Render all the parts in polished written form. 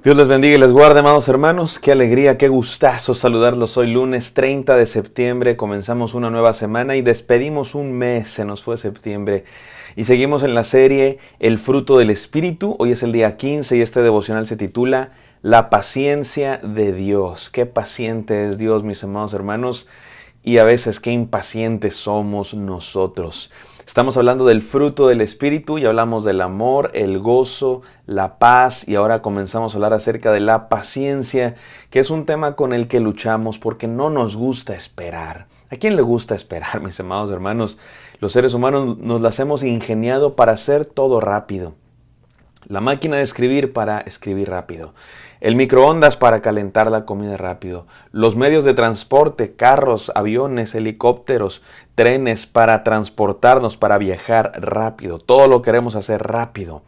Dios les bendiga y les guarde, amados hermanos. Qué alegría, qué gustazo saludarlos. Hoy lunes 30 de septiembre. Comenzamos una nueva semana y despedimos un mes. Se nos fue septiembre. Y seguimos en la serie El fruto del Espíritu. Hoy es el día 15 y este devocional se titula La paciencia de Dios. Qué paciente es Dios, mis amados hermanos. Y a veces qué impacientes somos nosotros. Estamos hablando del fruto del Espíritu y hablamos del amor, el gozo, la paz y ahora comenzamos a hablar acerca de la paciencia, que es un tema con el que luchamos porque no nos gusta esperar. ¿A quién le gusta esperar, mis amados hermanos? Los seres humanos nos las hemos ingeniado para hacer todo rápido. La máquina de escribir para escribir rápido. El microondas para calentar la comida rápido. Los medios de transporte, carros, aviones, helicópteros, trenes para transportarnos, para viajar rápido. Todo lo queremos hacer rápido.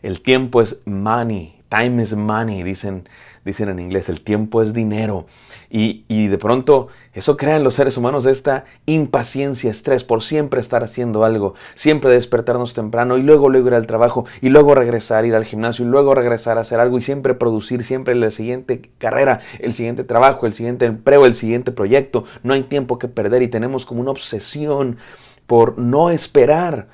El tiempo es money. Time is money, dicen en inglés. El tiempo es dinero. Y de pronto eso crea en los seres humanos esta impaciencia, estrés por siempre estar haciendo algo, siempre despertarnos temprano y luego ir al trabajo y luego regresar, ir al gimnasio y luego regresar a hacer algo y siempre producir, siempre la siguiente carrera, el siguiente trabajo, el siguiente empleo, el siguiente proyecto. No hay tiempo que perder y tenemos como una obsesión por no esperar.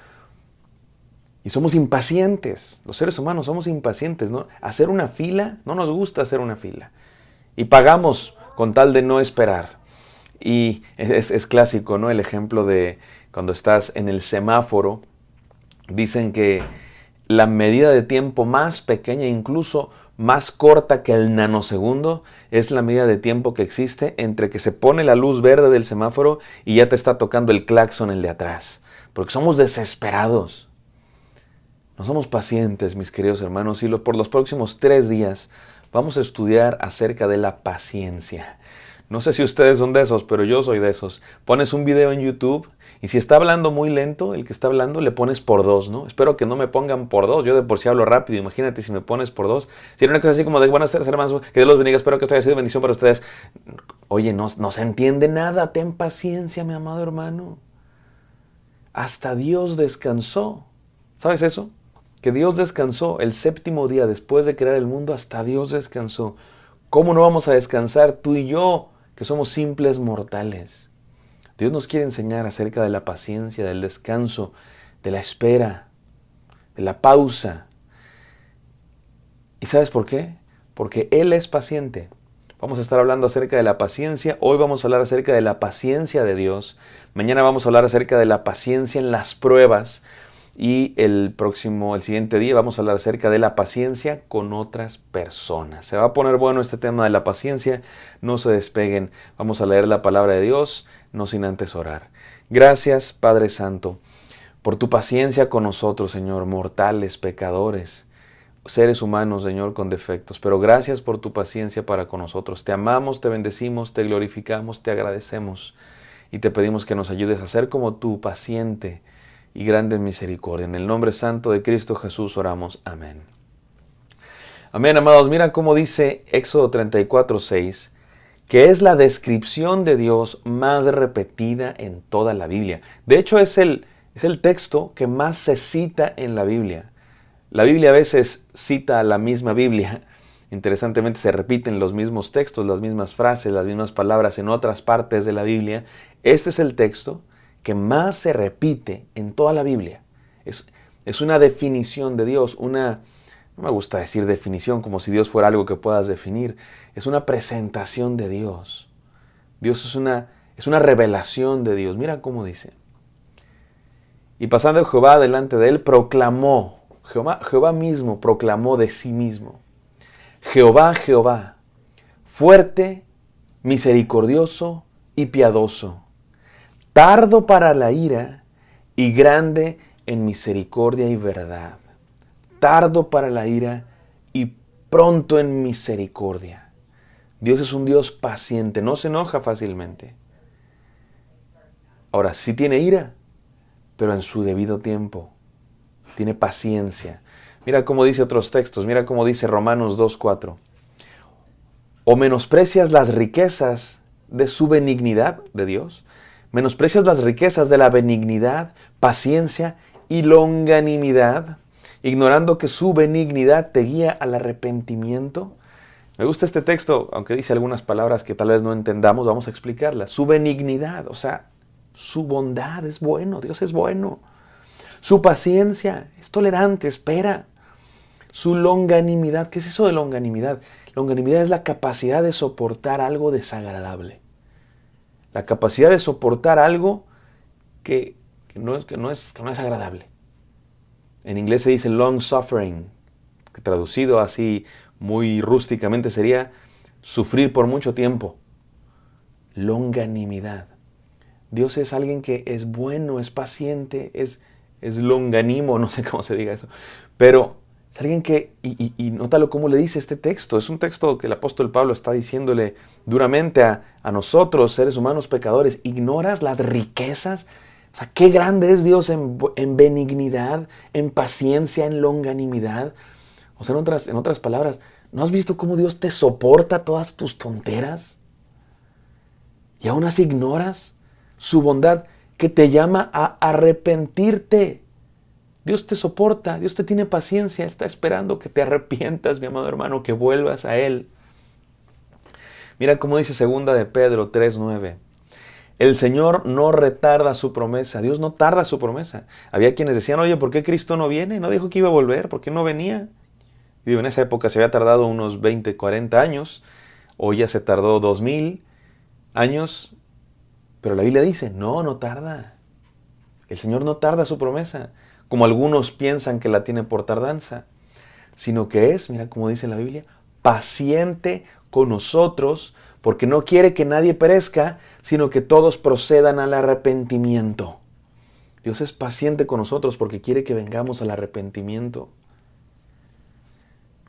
Y somos impacientes, los seres humanos somos impacientes, ¿no? Hacer una fila, no nos gusta hacer una fila. Y pagamos con tal de no esperar. Y es clásico, ¿no? El ejemplo de cuando estás en el semáforo, dicen que la medida de tiempo más pequeña, incluso más corta que el nanosegundo, es la medida de tiempo que existe entre que se pone la luz verde del semáforo y ya te está tocando el claxon el de atrás. Porque somos desesperados. No somos pacientes, mis queridos hermanos, y por los próximos 3 días vamos a estudiar acerca de la paciencia. No sé si ustedes son de esos, pero yo soy de esos. Pones un video en YouTube y si está hablando muy lento, el que está hablando le pones por 2, ¿no? Espero que no me pongan por 2, yo de por sí hablo rápido, imagínate si me pones por 2. Si era una cosa así como de buenas tardes, hermanos, que Dios los bendiga, espero que esto haya sido bendición para ustedes. Oye, no se entiende nada, ten paciencia, mi amado hermano. Hasta Dios descansó. ¿Sabes eso? Que Dios descansó el séptimo día después de crear el mundo, hasta Dios descansó. ¿Cómo no vamos a descansar tú y yo, que somos simples mortales? Dios nos quiere enseñar acerca de la paciencia, del descanso, de la espera, de la pausa. ¿Y sabes por qué? Porque Él es paciente. Vamos a estar hablando acerca de la paciencia. Hoy vamos a hablar acerca de la paciencia de Dios. Mañana vamos a hablar acerca de la paciencia en las pruebas. Y el siguiente día vamos a hablar acerca de la paciencia con otras personas. Se va a poner bueno este tema de la paciencia. No se despeguen. Vamos a leer la palabra de Dios, no sin antes orar. Gracias, Padre Santo, por tu paciencia con nosotros, Señor, mortales, pecadores, seres humanos, Señor, con defectos. Pero gracias por tu paciencia para con nosotros. Te amamos, te bendecimos, te glorificamos, te agradecemos. Y te pedimos que nos ayudes a ser como tú, paciente y grande en misericordia. En el nombre santo de Cristo Jesús oramos. Amén. Amén, amados. Mira cómo dice Éxodo 34:6, que es la descripción de Dios más repetida en toda la Biblia. De hecho, es el texto que más se cita en la Biblia. La Biblia a veces cita la misma Biblia. Interesantemente se repiten los mismos textos, las mismas frases, las mismas palabras en otras partes de la Biblia. Este es el texto que más se repite en toda la Biblia. Es una definición de Dios, no me gusta decir definición como si Dios fuera algo que puedas definir, es una presentación de Dios. Dios es una revelación de Dios. Mira cómo dice. Y pasando Jehová delante de él, proclamó, Jehová mismo proclamó de sí mismo, Jehová, Jehová, fuerte, misericordioso y piadoso, tardo para la ira y grande en misericordia y verdad. Tardo para la ira y pronto en misericordia. Dios es un Dios paciente, no se enoja fácilmente. Ahora, sí tiene ira, pero en su debido tiempo. Tiene paciencia. Mira cómo dice otros textos, mira cómo dice Romanos 2:4. ¿O menosprecias las riquezas de su benignidad, de Dios? ¿Menosprecias las riquezas de la benignidad, paciencia y longanimidad, ignorando que su benignidad te guía al arrepentimiento? Me gusta este texto, aunque dice algunas palabras que tal vez no entendamos, vamos a explicarlas. Su benignidad, o sea, su bondad es bueno, Dios es bueno. Su paciencia, es tolerante, espera. Su longanimidad, ¿qué es eso de longanimidad? Longanimidad es la capacidad de soportar algo desagradable. La capacidad de soportar algo que no es agradable. En inglés se dice long suffering, que traducido así muy rústicamente sería sufrir por mucho tiempo. Longanimidad. Dios es alguien que es bueno, es paciente, es longanimo, no sé cómo se diga eso, pero es alguien que, y nótalo cómo le dice este texto, es un texto que el apóstol Pablo está diciéndole duramente a nosotros, seres humanos pecadores, ¿ignoras las riquezas? O sea, qué grande es Dios en benignidad, en paciencia, en longanimidad. O sea, en otras palabras, ¿no has visto cómo Dios te soporta todas tus tonteras? Y aún así ignoras su bondad que te llama a arrepentirte. Dios te soporta, Dios te tiene paciencia, está esperando que te arrepientas, mi amado hermano, que vuelvas a Él. Mira cómo dice 2 de Pedro 3:9. El Señor no retarda su promesa, Dios no tarda su promesa. Había quienes decían, oye, ¿por qué Cristo no viene? ¿No dijo que iba a volver? ¿Por qué no venía? Y digo, en esa época se había tardado unos 20, 40 años, hoy ya se tardó 2000 años, pero la Biblia dice, no tarda. El Señor no tarda su promesa, como algunos piensan que la tiene por tardanza, sino que es, mira como dice la Biblia, paciente con nosotros, porque no quiere que nadie perezca, sino que todos procedan al arrepentimiento. Dios es paciente con nosotros porque quiere que vengamos al arrepentimiento.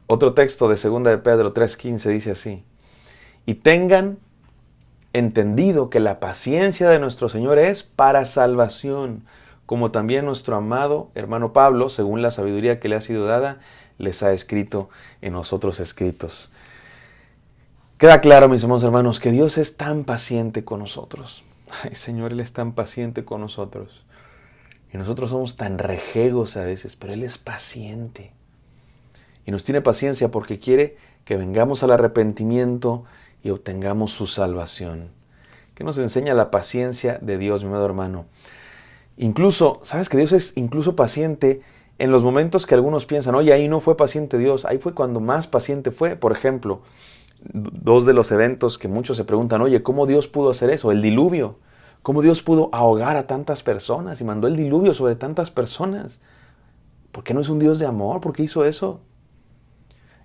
Otro texto de 2 de Pedro 3:15 dice así, y tengan entendido que la paciencia de nuestro Señor es para salvación, como también nuestro amado hermano Pablo, según la sabiduría que le ha sido dada, les ha escrito en los otros escritos. Queda claro, mis hermanos hermanos, que Dios es tan paciente con nosotros. Ay, Señor, Él es tan paciente con nosotros. Y nosotros somos tan rejegos a veces, pero Él es paciente. Y nos tiene paciencia porque quiere que vengamos al arrepentimiento y obtengamos su salvación. ¿Qué nos enseña la paciencia de Dios, mi amado hermano? Incluso, ¿sabes que Dios es incluso paciente en los momentos que algunos piensan, oye, ahí no fue paciente Dios, ahí fue cuando más paciente fue? Por ejemplo, dos de los eventos que muchos se preguntan, oye, ¿cómo Dios pudo hacer eso? El diluvio. ¿Cómo Dios pudo ahogar a tantas personas y mandó el diluvio sobre tantas personas? ¿Por qué no es un Dios de amor? ¿Por qué hizo eso?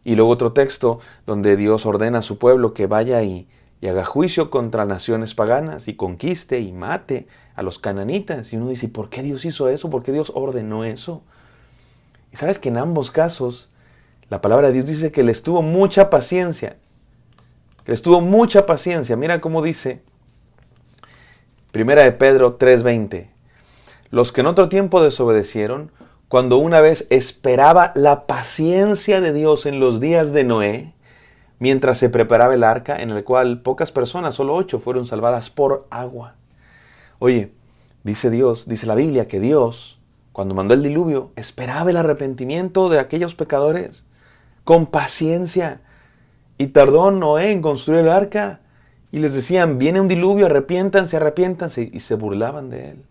Y luego otro texto donde Dios ordena a su pueblo que vaya y haga juicio contra naciones paganas y conquiste y mate a los cananitas. Y uno dice, ¿por qué Dios hizo eso? ¿Por qué Dios ordenó eso? Y sabes que en ambos casos la palabra de Dios dice que les tuvo mucha paciencia. Que les tuvo mucha paciencia. Mira cómo dice 1 de Pedro 3:20. Los que en otro tiempo desobedecieron, cuando una vez esperaba la paciencia de Dios en los días de Noé, mientras se preparaba el arca, en el cual pocas personas, solo 8, fueron salvadas por agua. Oye, dice Dios, dice la Biblia que Dios, cuando mandó el diluvio, esperaba el arrepentimiento de aquellos pecadores con paciencia. Y tardó Noé en construir el arca. Y les decían, viene un diluvio, arrepiéntanse, arrepiéntanse. Y se burlaban de él.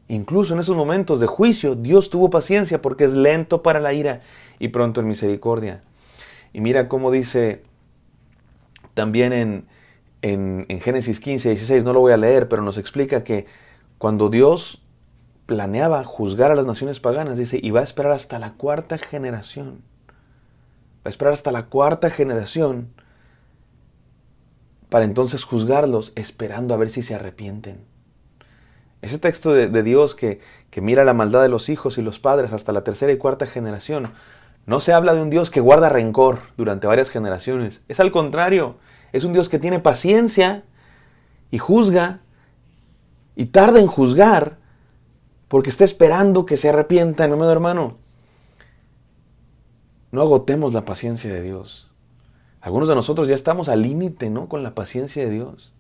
Incluso en esos momentos de juicio, Dios tuvo paciencia porque es lento para la ira y pronto en misericordia. Y mira cómo dice también en Génesis 15:16, no lo voy a leer, pero nos explica que cuando Dios planeaba juzgar a las naciones paganas, dice, y va a esperar hasta la 4ª generación. Va a esperar hasta la 4ª generación para entonces juzgarlos, esperando a ver si se arrepienten. Ese texto de Dios que mira la maldad de los hijos y los padres hasta la 3ª y 4ª generación, no se habla de un Dios que guarda rencor durante varias generaciones. Es al contrario, es un Dios que tiene paciencia y juzga y tarda en juzgar porque está esperando que se arrepientan, amado hermano. No agotemos la paciencia de Dios. Algunos de nosotros ya estamos al límite, ¿no?, con la paciencia de Dios.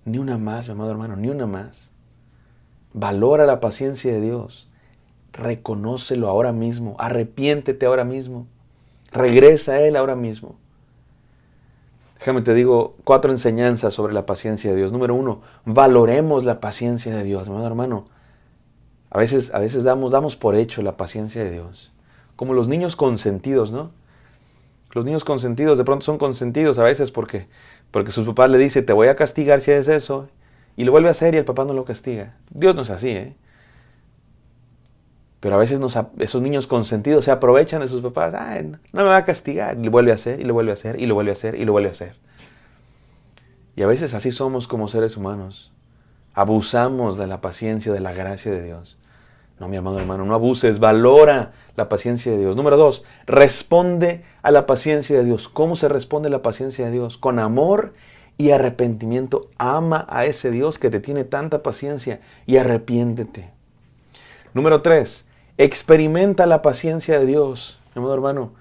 Ni una más, mi amado hermano, ni una más. Valora la paciencia de Dios. Reconócelo ahora mismo. Arrepiéntete ahora mismo. Regresa a Él ahora mismo. Déjame te digo 4 enseñanzas sobre la paciencia de Dios. Número 1, valoremos la paciencia de Dios. Mi amado hermano, a veces damos por hecho la paciencia de Dios. Como los niños consentidos, ¿no? Los niños consentidos de pronto son consentidos a veces porque sus papás le dicen, te voy a castigar si haces eso. Y lo vuelve a hacer y el papá no lo castiga. Dios no es así, ¿eh? Pero a veces esos niños consentidos se aprovechan de sus papás. Ay, no me va a castigar. Y lo vuelve a hacer, y lo vuelve a hacer, y lo vuelve a hacer, y lo vuelve a hacer. Y a veces así somos como seres humanos. Abusamos de la paciencia, de la gracia de Dios. No, mi amado hermano, no abuses, valora la paciencia de Dios. Número 2, responde a la paciencia de Dios. ¿Cómo se responde a la paciencia de Dios? Con amor y arrepentimiento. Ama a ese Dios que te tiene tanta paciencia y arrepiéntete. Número 3, experimenta la paciencia de Dios. Mi amado hermano,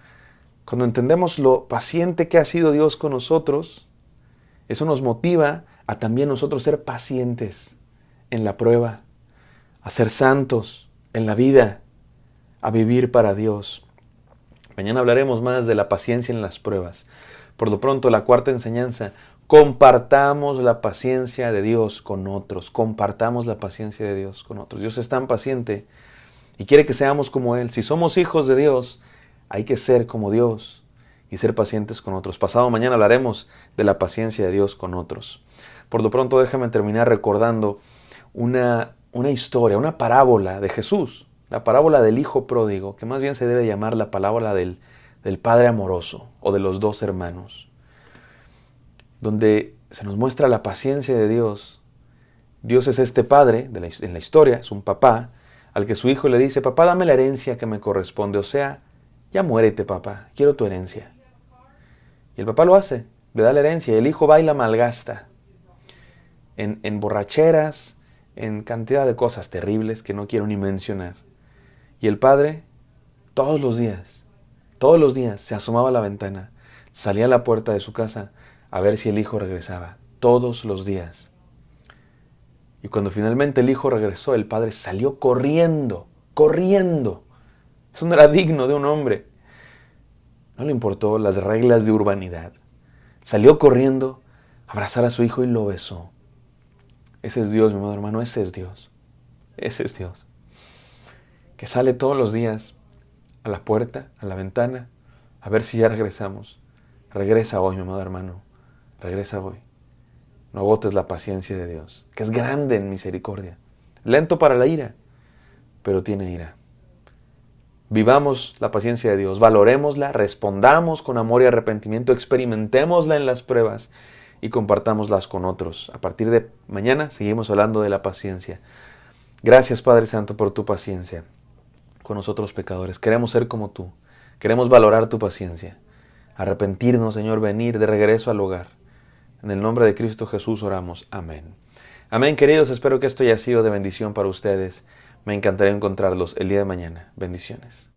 cuando entendemos lo paciente que ha sido Dios con nosotros, eso nos motiva a también nosotros ser pacientes en la prueba, a ser santos en la vida, a vivir para Dios. Mañana hablaremos más de la paciencia en las pruebas. Por lo pronto, la 4ª enseñanza, compartamos la paciencia de Dios con otros. Compartamos la paciencia de Dios con otros. Dios es tan paciente y quiere que seamos como Él. Si somos hijos de Dios, hay que ser como Dios y ser pacientes con otros. Pasado mañana hablaremos de la paciencia de Dios con otros. Por lo pronto, déjame terminar recordando una historia, una parábola de Jesús, la parábola del hijo pródigo, que más bien se debe llamar la parábola del padre amoroso o de los 2 hermanos, donde se nos muestra la paciencia de Dios. Dios es este padre en la historia, es un papá, al que su hijo le dice, papá, dame la herencia que me corresponde, o sea, ya muérete papá, quiero tu herencia. Y el papá lo hace, le da la herencia, y el hijo va y la malgasta en borracheras, en cantidad de cosas terribles que no quiero ni mencionar. Y el padre, todos los días, se asomaba a la ventana, salía a la puerta de su casa a ver si el hijo regresaba, todos los días. Y cuando finalmente el hijo regresó, el padre salió corriendo. Eso no era digno de un hombre. No le importó las reglas de urbanidad. Salió corriendo a abrazar a su hijo y lo besó. Ese es Dios, mi amado hermano, ese es Dios. Ese es Dios. Que sale todos los días a la puerta, a la ventana, a ver si ya regresamos. Regresa hoy, mi amado hermano. Regresa hoy. No agotes la paciencia de Dios, que es grande en misericordia. Lento para la ira, pero tiene ira. Vivamos la paciencia de Dios, valorémosla, respondamos con amor y arrepentimiento, experimentémosla en las pruebas y compartámoslas con otros. A partir de mañana seguimos hablando de la paciencia. Gracias, Padre Santo, por tu paciencia con nosotros pecadores. Queremos ser como tú. Queremos valorar tu paciencia. Arrepentirnos, Señor, venir de regreso al hogar. En el nombre de Cristo Jesús oramos. Amén. Amén, queridos. Espero que esto haya sido de bendición para ustedes. Me encantaría encontrarlos el día de mañana. Bendiciones.